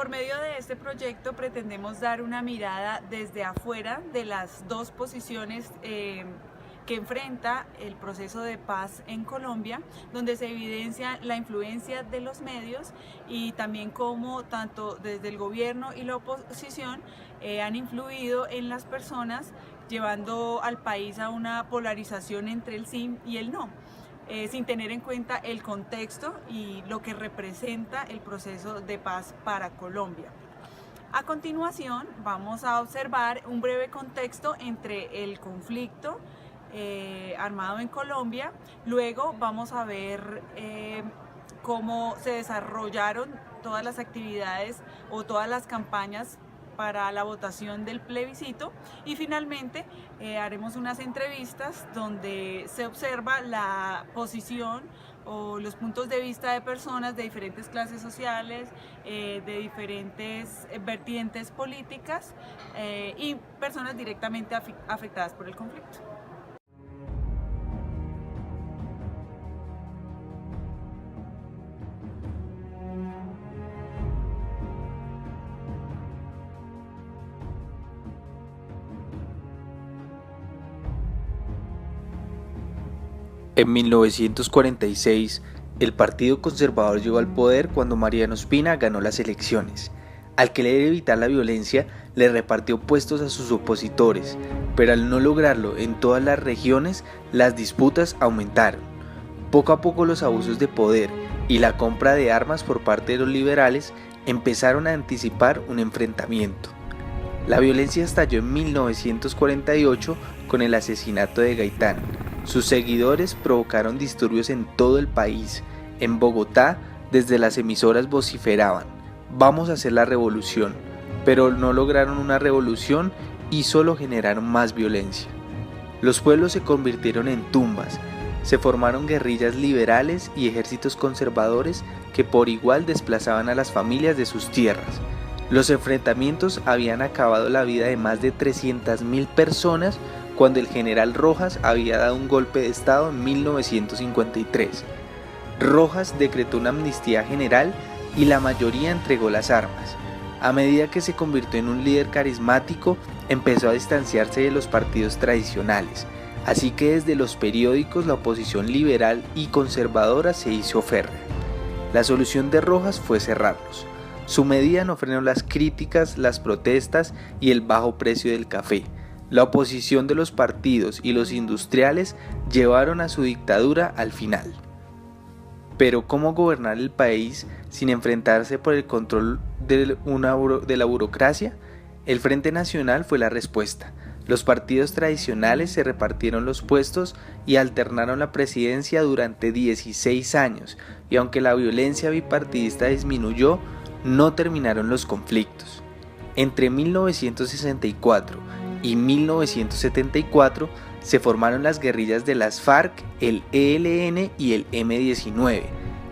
Por medio de este proyecto pretendemos dar una mirada desde afuera de las dos posiciones que enfrenta el proceso de paz en Colombia, donde se evidencia la influencia de los medios y también cómo tanto desde el gobierno y la oposición han influido en las personas, llevando al país a una polarización entre el sí y el no. Sin tener en cuenta el contexto y lo que representa el proceso de paz para Colombia. A continuación vamos a observar un breve contexto entre el conflicto armado en Colombia. Luego vamos a ver cómo se desarrollaron todas las actividades o todas las campañas para la votación del plebiscito y finalmente haremos unas entrevistas donde se observa la posición o los puntos de vista de personas de diferentes clases sociales, de diferentes vertientes políticas y personas directamente afectadas por el conflicto. En 1946, el Partido Conservador llegó al poder cuando Mariano Ospina ganó las elecciones. Al querer evitar la violencia, le repartió puestos a sus opositores, pero al no lograrlo en todas las regiones, las disputas aumentaron. Poco a poco los abusos de poder y la compra de armas por parte de los liberales empezaron a anticipar un enfrentamiento. La violencia estalló en 1948 con el asesinato de Gaitán. Sus seguidores provocaron disturbios en todo el país. En Bogotá, desde las emisoras vociferaban: "Vamos a hacer la revolución", pero no lograron una revolución y solo generaron más violencia. Los pueblos se convirtieron en tumbas, se formaron guerrillas liberales y ejércitos conservadores que por igual desplazaban a las familias de sus tierras. Los enfrentamientos habían acabado la vida de más de 300.000 personas cuando el general Rojas había dado un golpe de estado en 1953. Rojas decretó una amnistía general y la mayoría entregó las armas. A medida que se convirtió en un líder carismático, empezó a distanciarse de los partidos tradicionales, así que desde los periódicos la oposición liberal y conservadora se hizo férrea. La solución de Rojas fue cerrarlos. Su medida no frenó las críticas, las protestas y el bajo precio del café. La oposición de los partidos y los industriales llevaron a su dictadura al final. Pero ¿cómo gobernar el país sin enfrentarse por el control de la burocracia? El Frente Nacional fue la respuesta. Los partidos tradicionales se repartieron los puestos y alternaron la presidencia durante 16 años, y aunque la violencia bipartidista disminuyó, no terminaron los conflictos. Entre 1964 y 1974 se formaron las guerrillas de las FARC, el ELN y el M-19,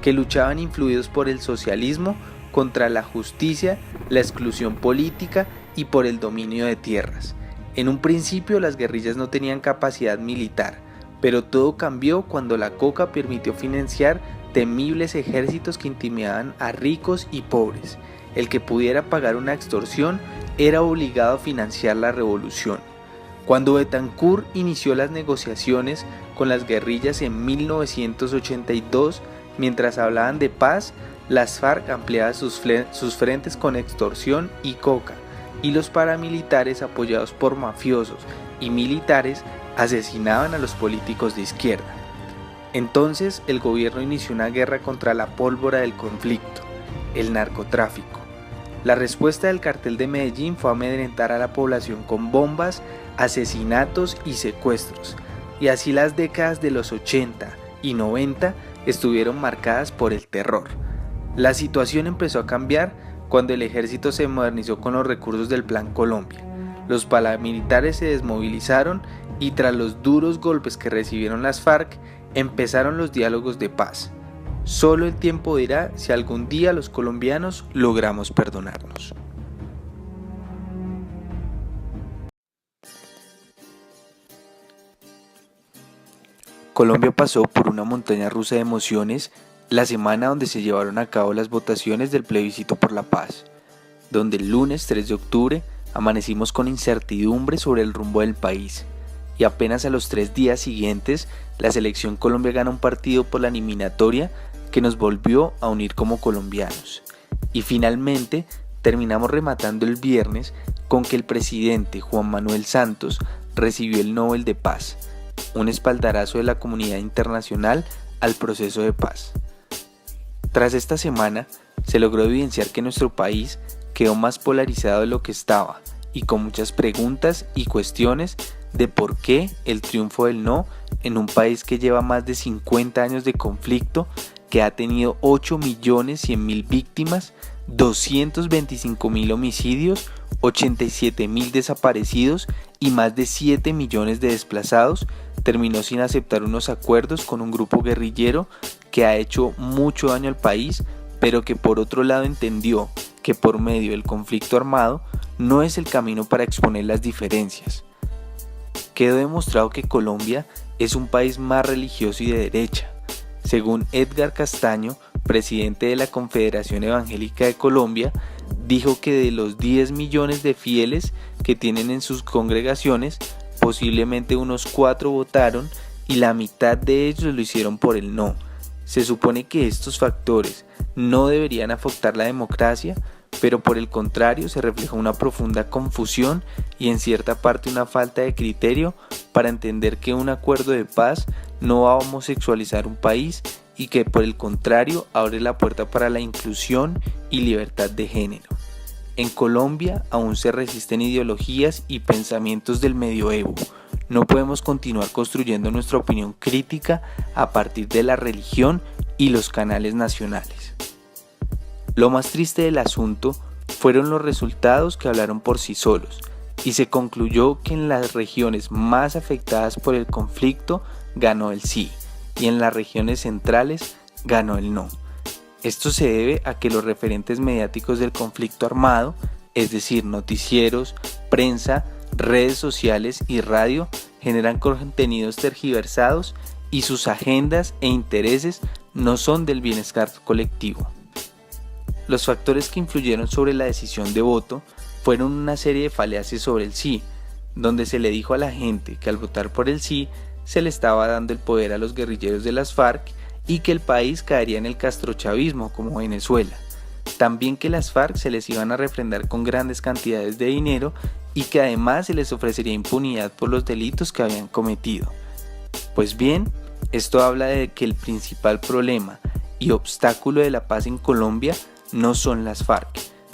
que luchaban influidos por el socialismo contra la justicia, la exclusión política y por el dominio de tierras. En un principio las guerrillas no tenían capacidad militar, pero todo cambió cuando la coca permitió financiar temibles ejércitos que intimidaban a ricos y pobres. El que pudiera pagar una extorsión era obligado a financiar la revolución. Cuando Betancur inició las negociaciones con las guerrillas en 1982, mientras hablaban de paz, las FARC ampliaban sus frentes con extorsión y coca, y los paramilitares, apoyados por mafiosos y militares, asesinaban a los políticos de izquierda. Entonces el gobierno inició una guerra contra la pólvora del conflicto, el narcotráfico. La respuesta del cartel de Medellín fue amedrentar a la población con bombas, asesinatos y secuestros, y así las décadas de los 80 y 90 estuvieron marcadas por el terror. La situación empezó a cambiar cuando el ejército se modernizó con los recursos del Plan Colombia. Los paramilitares se desmovilizaron y tras los duros golpes que recibieron las FARC, empezaron los diálogos de paz. Solo el tiempo dirá si algún día los colombianos logramos perdonarnos. Colombia pasó por una montaña rusa de emociones la semana donde se llevaron a cabo las votaciones del plebiscito por la paz. donde el lunes 3 de octubre amanecimos con incertidumbre sobre el rumbo del país. Y apenas a los 3 días siguientes, la selección Colombia gana un partido por la eliminatoria que nos volvió a unir como colombianos. Y finalmente, terminamos rematando el viernes con que el presidente Juan Manuel Santos recibió el Nobel de Paz, un espaldarazo de la comunidad internacional al proceso de paz. Tras esta semana, se logró evidenciar que nuestro país quedó más polarizado de lo que estaba y con muchas preguntas y cuestiones de por qué el triunfo del no en un país que lleva más de 50 años de conflicto, que ha tenido 8.100.000 víctimas, 225.000 homicidios, 87.000 desaparecidos y más de 7 millones de desplazados, terminó sin aceptar unos acuerdos con un grupo guerrillero que ha hecho mucho daño al país, pero que por otro lado entendió que por medio del conflicto armado no es el camino para exponer las diferencias. Quedó demostrado que Colombia es un país más religioso y de derecha. Según Edgar Castaño, presidente de la Confederación Evangélica de Colombia, dijo que de los 10 millones de fieles que tienen en sus congregaciones, posiblemente unos 4 votaron y la mitad de ellos lo hicieron por el no. Se supone que estos factores no deberían afectar la democracia, pero por el contrario se refleja una profunda confusión y en cierta parte una falta de criterio para entender que un acuerdo de paz no va a homosexualizar un país y que por el contrario abre la puerta para la inclusión y libertad de género. En Colombia aún se resisten ideologías y pensamientos del medioevo. No podemos continuar construyendo nuestra opinión crítica a partir de la religión y los canales nacionales. Lo más triste del asunto fueron los resultados que hablaron por sí solos, y se concluyó que en las regiones más afectadas por el conflicto ganó el sí, y en las regiones centrales ganó el no. Esto se debe a que los referentes mediáticos del conflicto armado, es decir, noticieros, prensa, redes sociales y radio, generan contenidos tergiversados y sus agendas e intereses no son del bienestar colectivo. Los factores que influyeron sobre la decisión de voto fueron una serie de falacias sobre el sí, donde se le dijo a la gente que al votar por el sí se le estaba dando el poder a los guerrilleros de las FARC y que el país caería en el castrochavismo como Venezuela. También que las FARC se les iban a refrendar con grandes cantidades de dinero y que además se les ofrecería impunidad por los delitos que habían cometido. Pues bien, esto habla de que el principal problema y obstáculo de la paz en Colombia no son las FARC,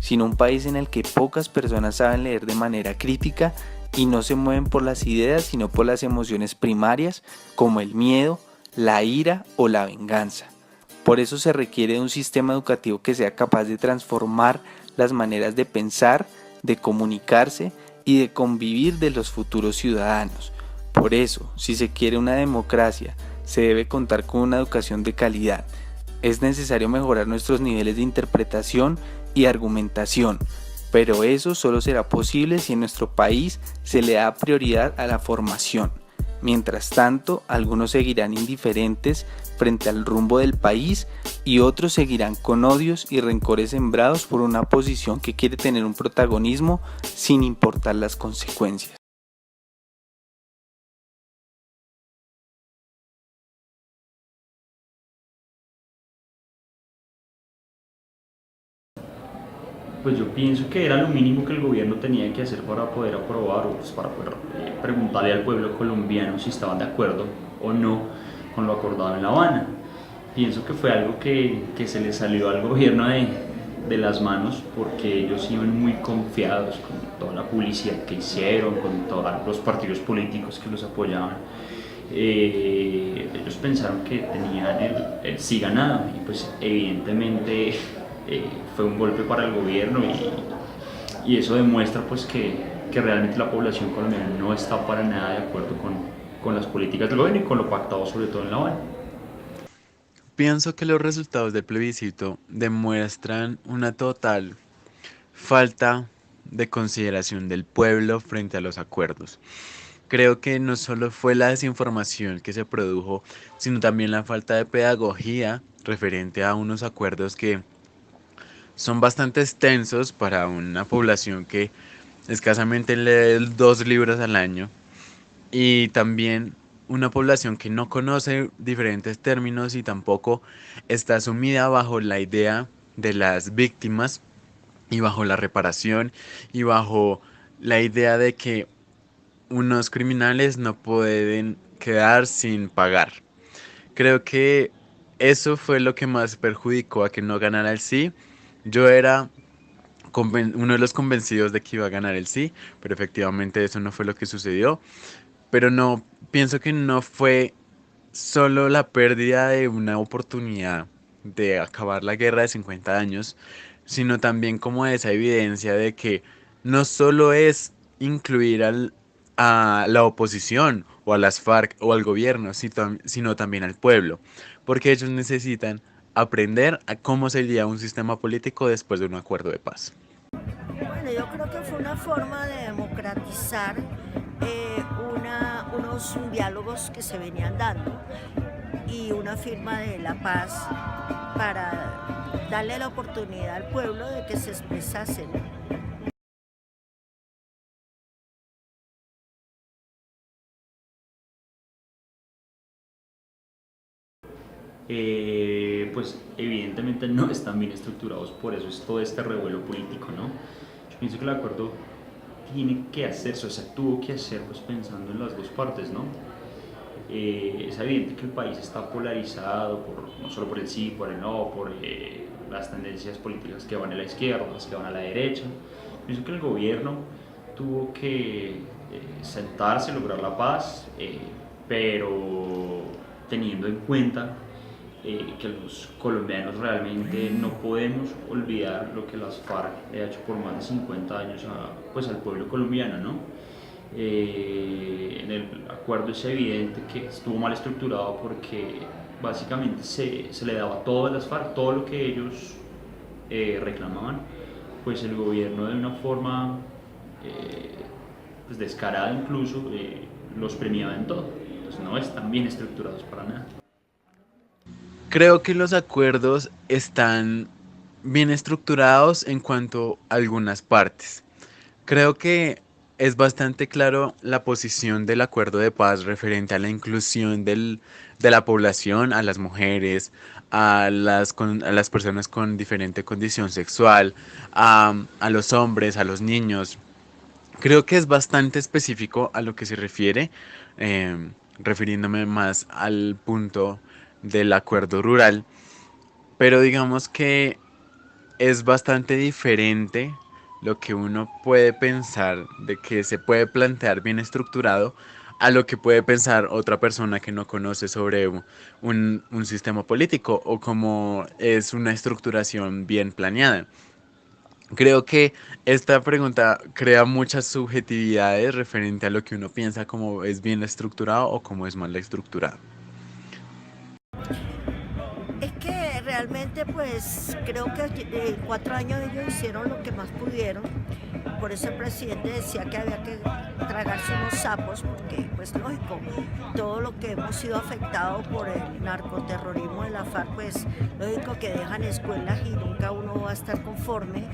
sino un país en el que pocas personas saben leer de manera crítica y no se mueven por las ideas sino por las emociones primarias como el miedo, la ira o la venganza. Por eso se requiere de un sistema educativo que sea capaz de transformar las maneras de pensar, de comunicarse y de convivir de los futuros ciudadanos. Por eso, si se quiere una democracia, se debe contar con una educación de calidad. Es necesario mejorar nuestros niveles de interpretación y argumentación, pero eso solo será posible si en nuestro país se le da prioridad a la formación. Mientras tanto, algunos seguirán indiferentes frente al rumbo del país y otros seguirán con odios y rencores sembrados por una posición que quiere tener un protagonismo sin importar las consecuencias. Pues yo pienso que era lo mínimo que el gobierno tenía que hacer para poder aprobar o pues para poder preguntarle al pueblo colombiano si estaban de acuerdo o no con lo acordado en La Habana. Pienso que fue algo que se le salió al gobierno de las manos porque ellos iban muy confiados con toda la publicidad que hicieron, con todos los partidos políticos que los apoyaban. Ellos pensaron que tenían el sí ganado y pues evidentemente fue un golpe para el gobierno y eso demuestra pues que realmente la población colombiana no está para nada de acuerdo con las políticas del gobierno y con lo pactado sobre todo en La Habana. Pienso que los resultados del plebiscito demuestran una total falta de consideración del pueblo frente a los acuerdos. Creo que no solo fue la desinformación que se produjo, sino también la falta de pedagogía referente a unos acuerdos que son bastante extensos para una población que escasamente lee 2 libros al año y también una población que no conoce diferentes términos y tampoco está sumida bajo la idea de las víctimas y bajo la reparación y bajo la idea de que unos criminales no pueden quedar sin pagar. Creo que eso fue lo que más perjudicó a que no ganara el sí. Yo era uno de los convencidos de que iba a ganar el sí, pero efectivamente eso no fue lo que sucedió. Pero no, pienso que no fue solo la pérdida de una oportunidad de acabar la guerra de 50 años, sino también como esa evidencia de que no solo es incluir a la oposición o a las FARC o al gobierno, sino también al pueblo, porque ellos necesitan aprender a cómo sería un sistema político después de un acuerdo de paz. Bueno, yo creo que fue una forma de democratizar unos diálogos que se venían dando y una firma de la paz para darle la oportunidad al pueblo de que se expresase, ¿no? Pues evidentemente no están bien estructurados, por eso es todo este revuelo político, ¿no? Yo pienso que el acuerdo tiene que hacerse, o sea, tuvo que hacer pues pensando en las dos partes, ¿no? Es evidente que el país está polarizado, no solo por el sí, por el no, por las tendencias políticas que van a la izquierda, las que van a la derecha. Pienso que el gobierno tuvo que sentarse, lograr la paz, pero teniendo en cuenta que los colombianos realmente no podemos olvidar lo que las FARC ha hecho por más de 50 años pues al pueblo colombiano, ¿no? En el acuerdo es evidente que estuvo mal estructurado porque básicamente se le daba a todas las FARC todo lo que ellos reclamaban, pues el gobierno de una forma pues descarada incluso los premiaba en todo. Entonces no están bien estructurados para nada. Creo que los acuerdos están bien estructurados en cuanto a algunas partes. Creo que es bastante claro la posición del acuerdo de paz referente a la inclusión de la población, a las mujeres, a las personas con diferente condición sexual, a los hombres, a los niños. Creo que es bastante específico a lo que se refiere, refiriéndome más al punto del acuerdo rural, pero digamos que es bastante diferente lo que uno puede pensar de que se puede plantear bien estructurado a lo que puede pensar otra persona que no conoce sobre un sistema político o cómo es una estructuración bien planeada. Creo que esta pregunta crea muchas subjetividades referente a lo que uno piensa como es bien estructurado o cómo es mal estructurado. Es que realmente pues creo que en 4 años ellos hicieron lo que más pudieron. Por eso el presidente decía que había que tragarse unos sapos, porque pues lógico, todo lo que hemos sido afectados por el narcoterrorismo de la FARC, pues lógico que dejan escuelas y nunca uno va a estar conforme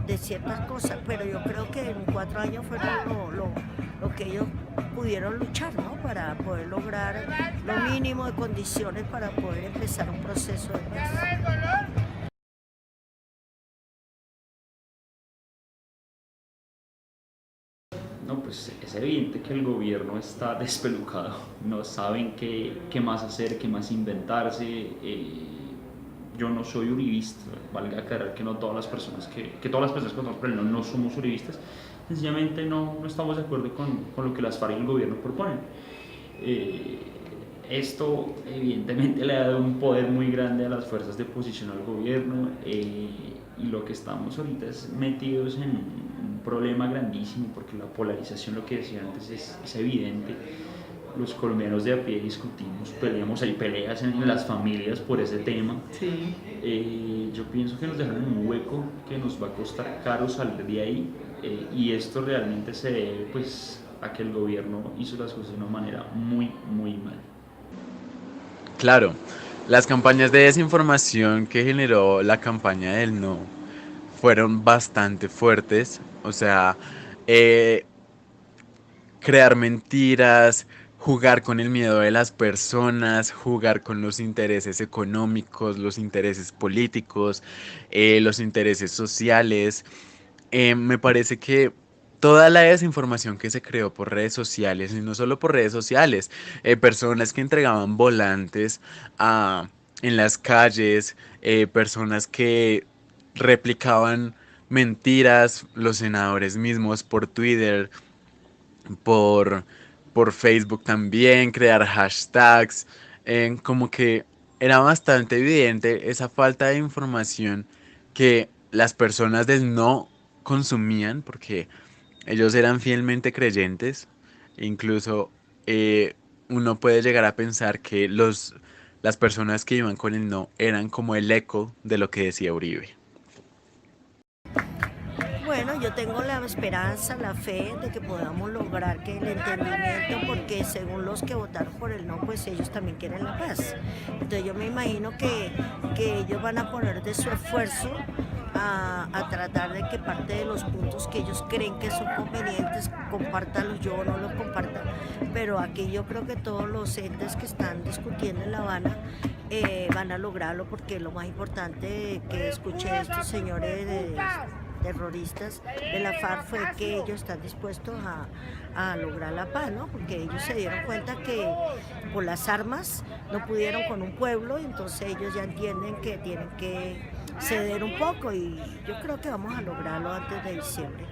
de ciertas cosas, pero yo creo que en 4 años fueron lo que ellos pudieron luchar, ¿no? Para poder lograr lo mínimo de condiciones para poder empezar un proceso de paz. No, pues es evidente que el gobierno está despelucado, no saben qué más hacer, qué más inventarse. Yo no soy uribista, valga aclarar que no todas las personas que todas las personas que conocemos, pero no somos uribistas, sencillamente no estamos de acuerdo con lo que las FARC y el gobierno proponen. Esto evidentemente le ha dado un poder muy grande a las fuerzas de oposición al gobierno y lo que estamos ahorita es metidos en un problema grandísimo porque la polarización, lo que decía antes, es evidente. Los colombianos de a pie discutimos, peleamos, hay peleas en las familias por ese tema. Sí. Yo pienso que nos dejan en un hueco que nos va a costar caro salir de ahí y esto realmente se debe pues a que el gobierno hizo las cosas de una manera muy mal. Claro, las campañas de desinformación que generó la campaña del no fueron bastante fuertes. O sea, eh, crear mentiras, jugar con el miedo de las personas, jugar con los intereses económicos, los intereses políticos, los intereses sociales. Me parece que toda la desinformación que se creó por redes sociales, y no solo por redes sociales, personas que entregaban volantes en las calles, personas que replicaban mentiras, los senadores mismos por Twitter, por, por Facebook también, crear hashtags, como que era bastante evidente esa falta de información que las personas del no consumían, porque ellos eran fielmente creyentes. Incluso eh, uno puede llegar a pensar que las personas que iban con el no eran como el eco de lo que decía Uribe. Bueno, yo tengo la esperanza, la fe de que podamos lograr que el entendimiento, porque según los que votaron por el no, pues ellos también quieren la paz. Entonces yo me imagino que ellos van a poner de su esfuerzo a tratar de que parte de los puntos que ellos creen que son convenientes, compártanlos, yo no los comparta, pero aquí yo creo que todos los entes que están discutiendo en La Habana van a lograrlo, porque lo más importante que escuché de estos señores de terroristas de la FARC fue que ellos están dispuestos a lograr la paz, ¿no? Porque ellos se dieron cuenta que por las armas no pudieron con un pueblo, y entonces ellos ya entienden que tienen que ceder un poco, y yo creo que vamos a lograrlo antes de diciembre.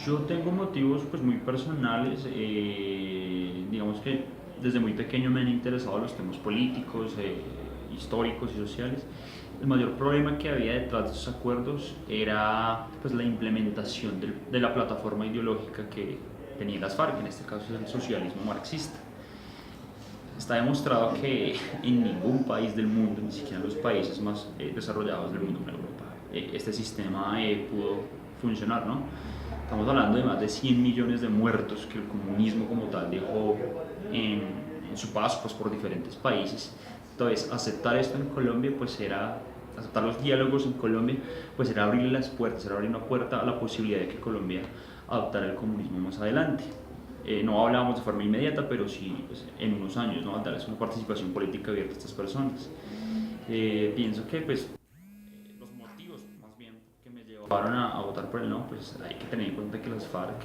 Yo tengo motivos pues muy personales, digamos que desde muy pequeño me han interesado los temas políticos, históricos y sociales. El mayor problema que había detrás de esos acuerdos era pues la implementación de la plataforma ideológica que tenía las FARC, en este caso es el socialismo marxista. Está demostrado que en ningún país del mundo, ni siquiera en los países más desarrollados del mundo, en Europa, este sistema pudo funcionar, ¿no? Estamos hablando de más de 100 millones de muertos que el comunismo como tal dejó en su paso pues, por diferentes países. Entonces, aceptar esto en Colombia, pues era, aceptar los diálogos en Colombia, pues era abrirle las puertas, era abrir una puerta a la posibilidad de que Colombia adoptara el comunismo más adelante. No hablábamos de forma inmediata, pero sí pues, en unos años, ¿no? Darles una participación política abierta a estas personas. Pienso que pues los motivos más bien que me llevaron a votar por el no, pues hay que tener en cuenta que las FARC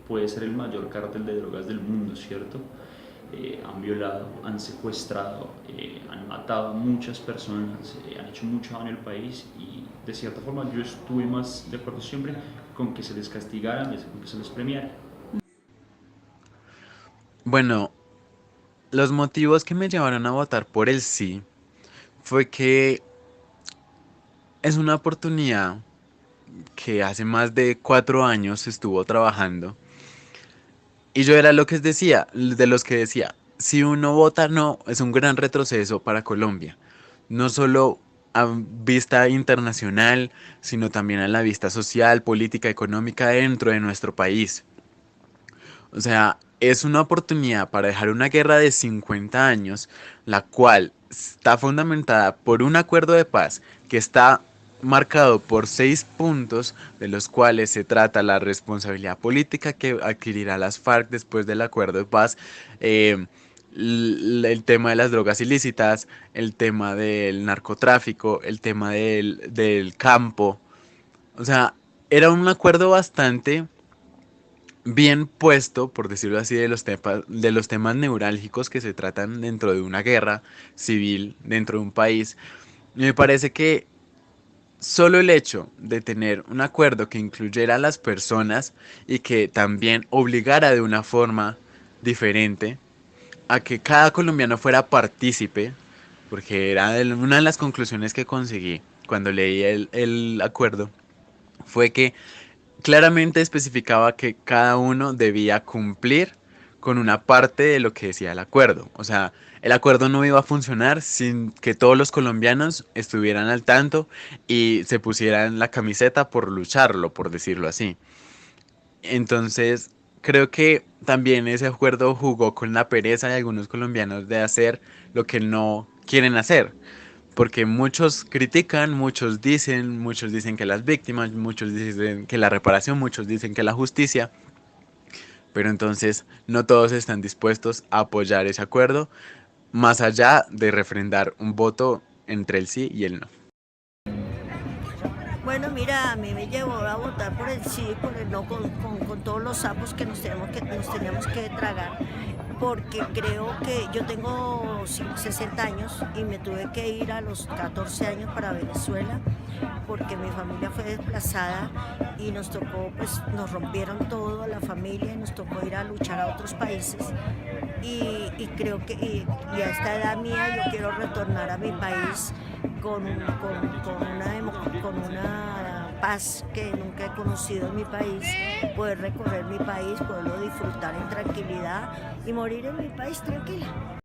puede ser el mayor cártel de drogas del mundo, ¿cierto? Han violado, han secuestrado, han matado a muchas personas, han hecho mucho daño en el país, y de cierta forma yo estuve más de acuerdo siempre con que se les castigara en vez de con que se les premiara. Bueno, los motivos que me llevaron a votar por el sí fue que es una oportunidad que hace más de 4 años estuvo trabajando. Y yo era lo que decía, de los que decía, si uno vota no, es un gran retroceso para Colombia. No solo a vista internacional, sino también a la vista social, política, económica dentro de nuestro país. O sea, es una oportunidad para dejar una guerra de 50 años, la cual está fundamentada por un acuerdo de paz que está marcado por 6 puntos, de los cuales se trata la responsabilidad política que adquirirá las FARC después del acuerdo de paz, el tema de las drogas ilícitas, el tema del narcotráfico, el tema del campo. O sea, era un acuerdo bastante bien puesto, por decirlo así, de los temas neurálgicos que se tratan dentro de una guerra civil, dentro de un país. Y me parece que solo el hecho de tener un acuerdo que incluyera a las personas y que también obligara de una forma diferente a que cada colombiano fuera partícipe, porque era una de las conclusiones que conseguí cuando leí el acuerdo, fue que claramente especificaba que cada uno debía cumplir con una parte de lo que decía el acuerdo. O sea, el acuerdo no iba a funcionar sin que todos los colombianos estuvieran al tanto y se pusieran la camiseta por lucharlo, por decirlo así. Entonces, creo que también ese acuerdo jugó con la pereza de algunos colombianos de hacer lo que no quieren hacer. Porque muchos critican, muchos dicen que las víctimas, muchos dicen que la reparación, muchos dicen que la justicia, pero entonces no todos están dispuestos a apoyar ese acuerdo, más allá de refrendar un voto entre el sí y el no. Bueno, mira, a mí me llevó a votar por el sí, por el no, con todos los sapos que nos teníamos que tragar, porque creo que yo tengo 60 años y me tuve que ir a los 14 años para Venezuela, porque mi familia fue desplazada y nos tocó, pues nos rompieron todo a la familia y nos tocó ir a luchar a otros países. Y creo que y a esta edad mía yo quiero retornar a mi país con una paz que nunca he conocido en mi país, poder recorrer mi país, poderlo disfrutar en tranquilidad y morir en mi país tranquila.